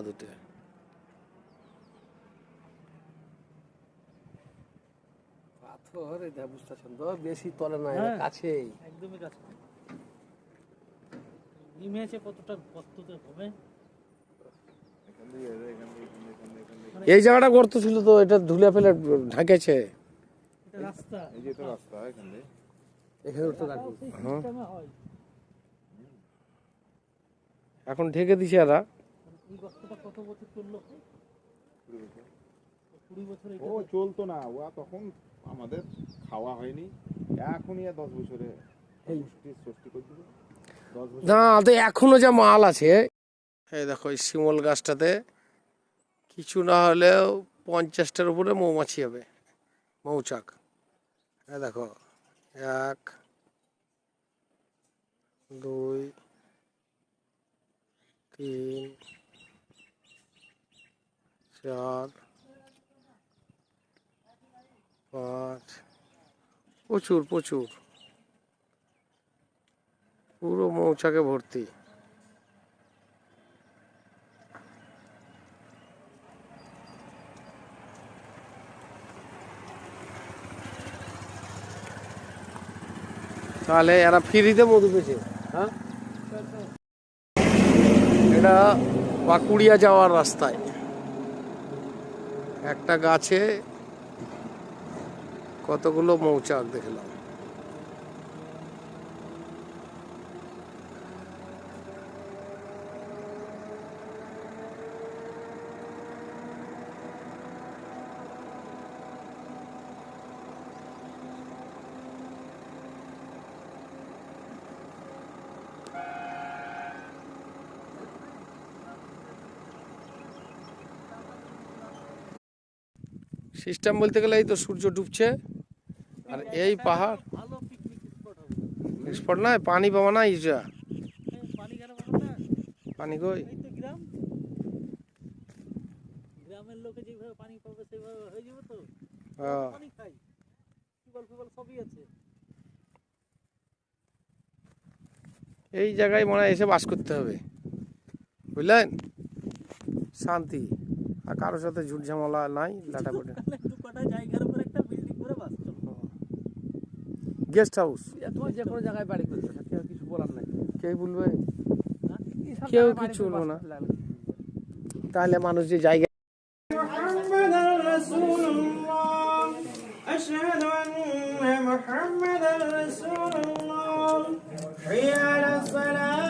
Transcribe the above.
দুটো পাথর এটা বুঝতেছেন তো, বেশি তলে না, কাছেই একদমই কাছে। নেমেছে কতটা গর্ততে হবে। এই জায়গাটা গর্ত ছিল তো, এটা ধুলে ফেলে ঢাকেছে। এটা রাস্তা, এই যে তো রাস্তা এখানে এখানে উঠতে রাখি সিস্টেমে হয়। এখন ঢেকে দিছে এরা। এই গর্তটা কত বছর চললো? 20 বছর। ও চলতো না, ও তখন আমাদের খাওয়া হয়নি, এখনই 10 বছরে ষষ্ঠী করে দিল। 10 বছর না তো এখনো যা মাল আছে। এই দেখো এই শিমল গাছটাতে কিছু না হলেও 50টার উপরে মৌমাছি হবে, মৌচাক। হ্যাঁ দেখো, 1 2 3 4 5, প্রচুর প্রচুর, পুরো মৌচাকে ভর্তি। তাহলে এরা ফ্রিতে মধু পেয়েছে। হ্যাঁ, এটা পাকুড়িয়া যাওয়ার রাস্তায় একটা গাছে কতগুলো মৌচাক দেখলাম। সিস্টেম বলতে গেলে এই তো সূর্য ডুবছে আর এই পাহাড় ভালো পিকনিক স্পট হবে। স্পট নাই, পানি পাবো না ইজা পানি কেন পাবো না? পানি কই। এই তো গ্রাম, গ্রামের লোকে যেভাবে পানি পাবে সেভাবে হয়ে যাবে তো। হ্যাঁ, পানি খাই, টিউবওয়েল সবই আছে। এই জায়গায় মনে হয় এসে বাস করতে হবে, বুঝলেন, শান্তি, আর কারোর সাথে ঝুট ঝামেলা নাই, লাটাপটে। দু কাটা জায়গার উপর একটা বিল্ডিং করে বাস চলবে। গেস্ট হাউস, তোমার যে কোনো জায়গায় বাড়ি করতে কেউ কিছু বলার নাই। কে বলবে, কেউ কিছু বলবো না। তাহলে মানুষ যে জায়গা أشهد أن محمدا رسول الله حي على الصلاة